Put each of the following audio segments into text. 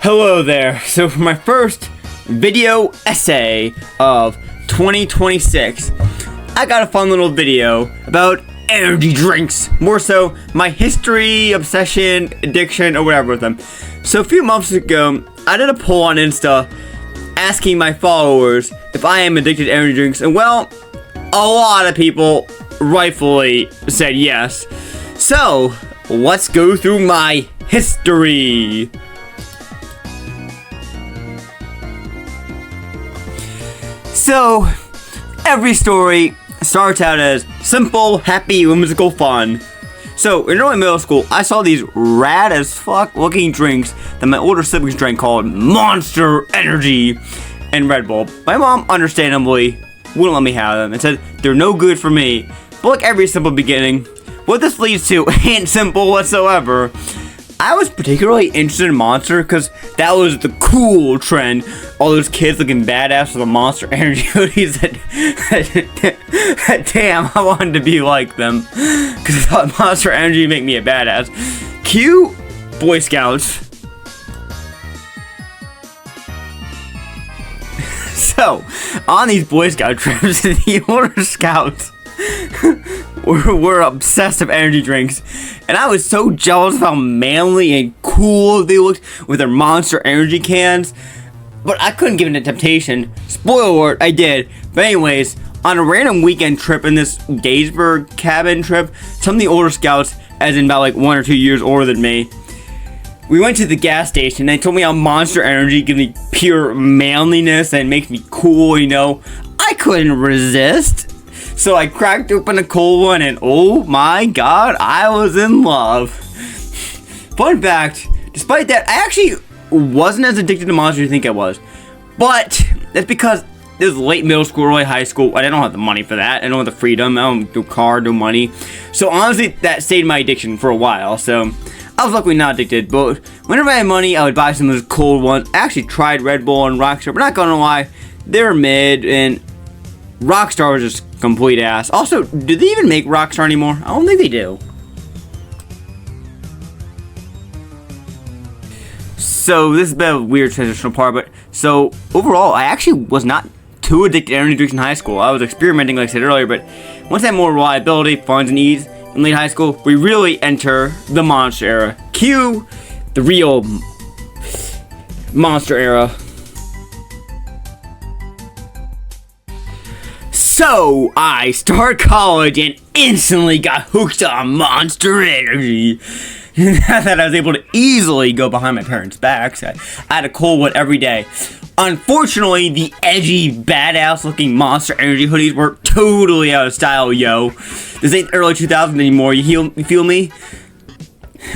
Hello there. So for my first video essay of 2026, I got a fun little video about energy drinks. More so, my history, obsession, addiction, or whatever with them. So a few months ago, I did a poll on Insta asking my followers if I am addicted to energy drinks, and well, a lot of people rightfully said yes. So, let's go through my history. So, every story starts out as simple, happy, whimsical fun. So, in early middle school, I saw these rad as fuck looking drinks that my older siblings drank called Monster Energy and Red Bull. My mom, understandably, wouldn't let me have them and said they're no good for me. But like every simple beginning, what this leads to ain't simple whatsoever. I was particularly interested in Monster because that was the cool trend. All those kids looking badass with the Monster Energy hoodies that damn, I wanted to be like them. Because I thought Monster Energy would make me a badass. Cue Boy Scouts. So, on these Boy Scout trips, the older Scouts were obsessed with energy drinks, and I was so jealous of how manly and cool they looked with their Monster Energy cans, but I couldn't give in to temptation. Spoiler alert, I did. But anyways, on a random weekend trip in this Gettysburg cabin trip, some of the older Scouts, as in about like 1 or 2 years older than me, we went to the gas station. They told me how Monster Energy gives me pure manliness and makes me cool, you know. I couldn't resist. So I cracked open a cold one and oh my god, I was in love. Fun fact, despite that, I actually wasn't as addicted to Monster as you think I was. But that's because it was late middle school, early high school. I don't have the money for that. I don't have the freedom. I don't do car, no money. So honestly, that stayed my addiction for a while. So I was luckily not addicted. But whenever I had money, I would buy some of those cold ones. I actually tried Red Bull and Rockstar, but not gonna lie, they're mid, and Rockstar was just complete ass. Also, do they even make Rockstar anymore? I don't think they do. So this is a bit of a weird transitional part, but so overall, I actually was not too addicted to energy drinks in high school. I was experimenting, like I said earlier, but once I had more reliability, funds, and ease in late high school, we really enter the Monster era. Cue the real Monster era. So, I started college and instantly got hooked on Monster Energy. Now that I was able to easily go behind my parents' backs, I had a cold one every day. Unfortunately, the edgy, badass-looking Monster Energy hoodies were totally out of style, yo. This ain't early 2000s anymore, you feel me?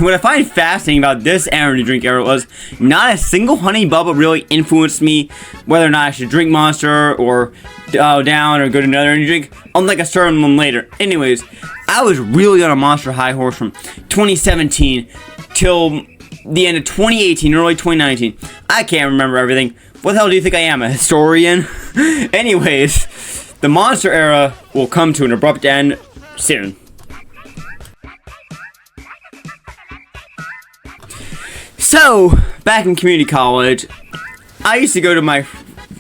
What I find fascinating about this energy drink era was not a single honey bubble really influenced me whether or not I should drink Monster or down or go to another energy drink, unlike a certain one later. Anyways, I was really on a Monster high horse from 2017 till the end of 2018, early 2019. I can't remember everything. What the hell do you think I am, a historian? Anyways, the Monster era will come to an abrupt end soon. So, back in community college, I used to go to my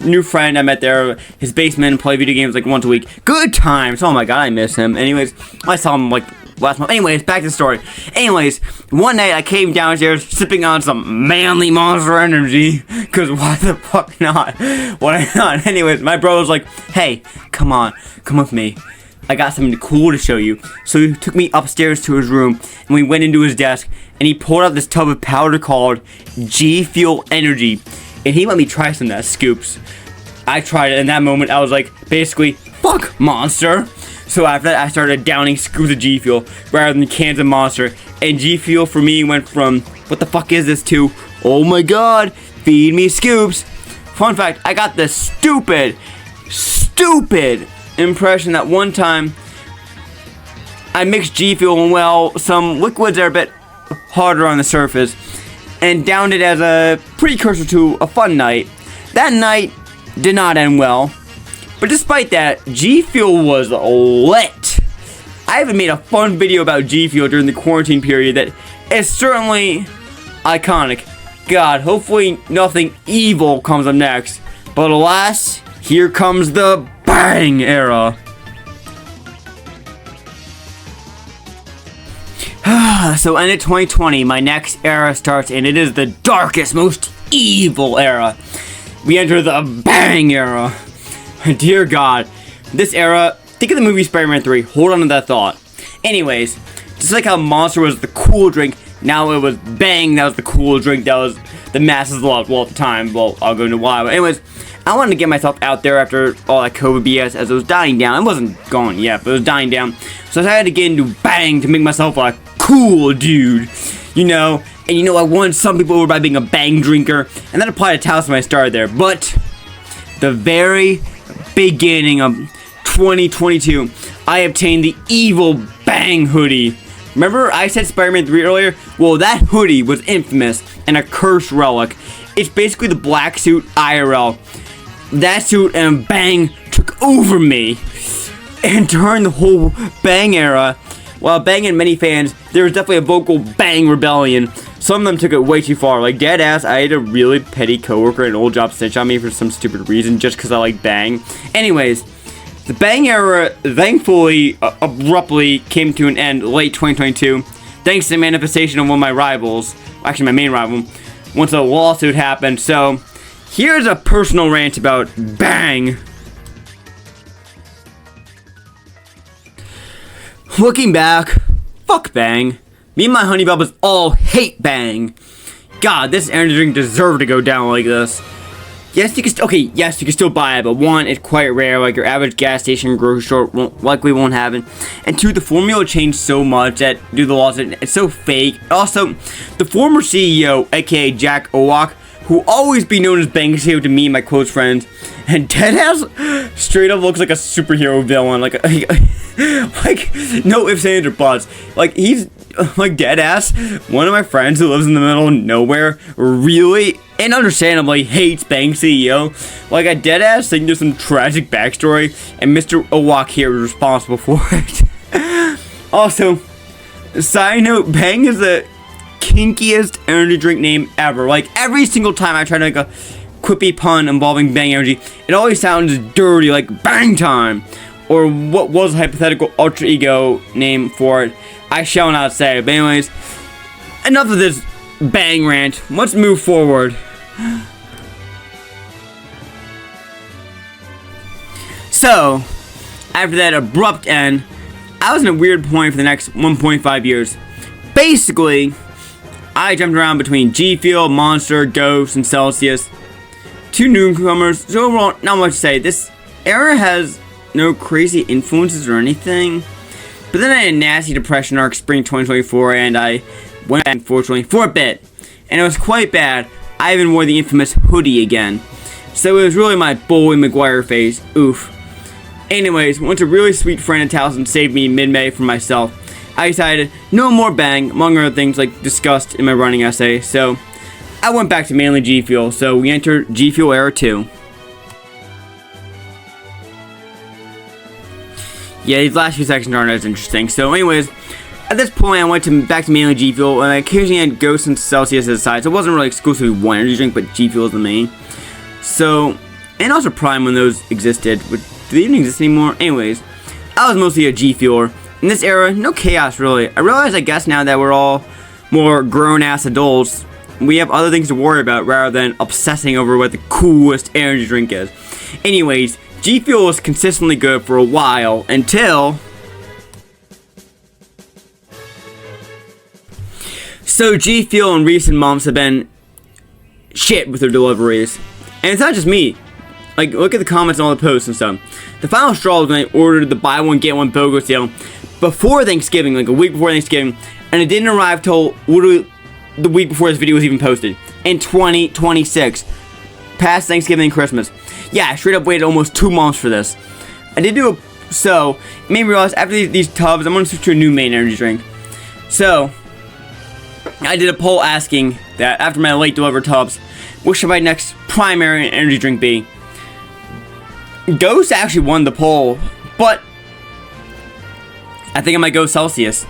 new friend I met there, his basement, and play video games like once a week. Good times. Oh my god, I miss him. Anyways, I saw him like last month. Anyways, back to the story. Anyways, one night I came downstairs sipping on some manly Monster Energy, because why the fuck not? Why not? Anyways, my bro was like, hey, come on, come with me. I got something cool to show you. So he took me upstairs to his room, and we went into his desk, and he pulled out this tub of powder called G Fuel Energy, and he let me try some of that scoops. I tried it, and in that moment, I was like, basically, fuck Monster. So after that, I started downing scoops of G Fuel, rather than cans of Monster, and G Fuel for me went from, what the fuck is this, to, oh my god, feed me scoops. Fun fact, I got this stupid impression that one time I mixed G Fuel and well, some liquids are a bit harder on the surface, and downed it as a precursor to a fun night. That night did not end well, but despite that, G Fuel was lit. I even made a fun video about G Fuel during the quarantine period that is certainly iconic. God, hopefully nothing evil comes up next. But alas, here comes the Bang era. So end of 2020, my next era starts, and it is the darkest, most evil era. We enter the Bang era. Dear God, this era, think of the movie Spider-Man 3, hold on to that thought. Anyways, just like how Monster was the cool drink, now it was Bang that was the cool drink that was the masses loved. Well, at the time, well, I'll go into why, but anyways, I wanted to get myself out there after all that COVID BS as it was dying down. It wasn't gone yet, but it was dying down. So I decided to get into Bang to make myself a cool dude, you know. And you know, I won some people over by being a Bang drinker, and that applied to Taos when I started there. But the very beginning of 2022, I obtained the evil Bang hoodie. Remember I said Spider-Man 3 earlier? Well, that hoodie was infamous and a cursed relic. It's basically the black suit IRL. That suit and Bang took over me and turned the whole Bang era. While Bang had many fans, there was definitely a vocal Bang rebellion. Some of them took it way too far. Like, dead ass, I had a really petty coworker at an old job snitch on me for some stupid reason just because I like Bang. Anyways, the Bang era thankfully abruptly came to an end late 2022 thanks to the manifestation of one of my rivals, actually my main rival, once a lawsuit happened. So here's a personal rant about Bang. Looking back, fuck Bang. Me and my honey bubbas all hate Bang. God, this energy drink deserved to go down like this. Yes, you can still buy it, but one, it's quite rare, like your average gas station grocery store won't have it. And two, the formula changed so much that due to the laws, it's so fake. Also, the former CEO, aka Jack Owak, who always be known as Bang CEO to me and my close friends, and deadass straight up looks like a superhero villain, like no ifs, ands, or buts. Like, he's like deadass. One of my friends who lives in the middle of nowhere really and understandably hates Bang CEO. Like, I deadass think there's some tragic backstory, and Mr. Owak here is responsible for it. Also, side note, Bang is the kinkiest energy drink name ever. Like, every single time I try to make a quippy pun involving Bang energy, it always sounds dirty, like Bang Time, or what was a hypothetical alter ego name for it, I shall not say. But anyways, enough of this Bang rant. Let's move forward. So, after that abrupt end, I was in a weird point for the next 1.5 years. Basically, I jumped around between G Fuel, Monster, Ghost, and Celsius. Two newcomers, so overall, not much to say. This era has no crazy influences or anything. But then I had a nasty depression arc spring 2024, and I went back, unfortunately, for a bit. And it was quite bad. I even wore the infamous hoodie again. So it was really my Bully McGuire phase. Oof. Anyways, once a really sweet friend in Towson saved me mid-May from myself, I decided no more Bang, among other things like discussed in my running essay. So I went back to mainly G Fuel. So we entered G Fuel Era 2. Yeah, these last few sections aren't as interesting. So anyways, at this point I went back to mainly G Fuel, and I occasionally had Ghost and Celsius as a side. So it wasn't really exclusively one energy drink, but G Fuel is the main. So, and also Prime when those existed. But do they even exist anymore? Anyways, I was mostly a G Fueler. In this era, no chaos really. I realize, I guess, now that we're all more grown-ass adults, we have other things to worry about rather than obsessing over what the coolest energy drink is. Anyways, G Fuel was consistently good for a while until... So G Fuel in recent months have been shit with their deliveries. And it's not just me. Like, look at the comments on all the posts and stuff. The final straw was when I ordered the buy one get one BOGO sale before Thanksgiving, like a week before Thanksgiving, and it didn't arrive till literally the week before this video was even posted, in 2026, past Thanksgiving and Christmas. Yeah, I straight up waited almost 2 months for this. I did do so it made me realize after these tubs, I'm gonna switch to a new main energy drink. So I did a poll asking that after my late delivered tubs, what should my next primary energy drink be? Ghost actually won the poll, but I think I might go Celsius.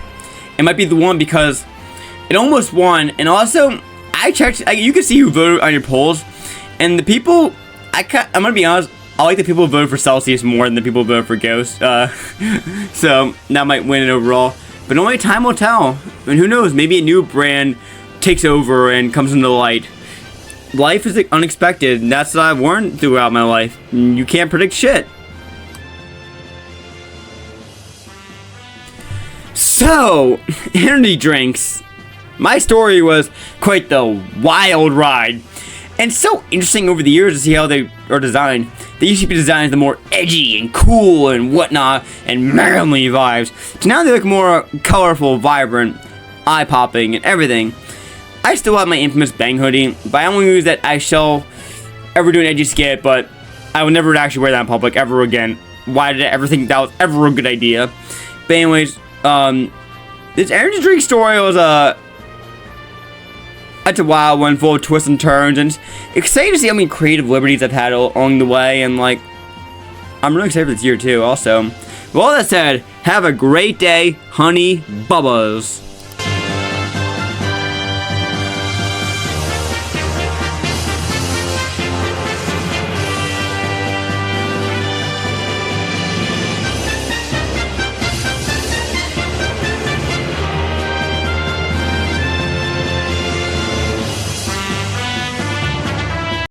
It might be the one because it almost won, and also I I checked. You can see who voted on your polls, and the people. I'm gonna be honest. I like the people who voted for Celsius more than the people who voted for Ghost. So that might win it overall. But only time will tell. And who knows? Maybe a new brand takes over and comes into the light. Life is unexpected, and that's what I've learned throughout my life. You can't predict shit. So, energy drinks. My story was quite the wild ride. And it's so interesting over the years to see how they are designed. They used to be designed as the more edgy and cool and whatnot and manly vibes. So now they look more colorful, vibrant, eye-popping, and everything. I still have my infamous Bang hoodie, but I only use that I shall ever do an edgy skit, but I would never actually wear that in public ever again. Why did I ever think that was ever a good idea? But anyways, this energy drink story was it's a wild one, full of twists and turns, and it's exciting to see how many creative liberties I've had along the way, and like, I'm really excited for this year too, also. With all that said, have a great day, honey bubbas.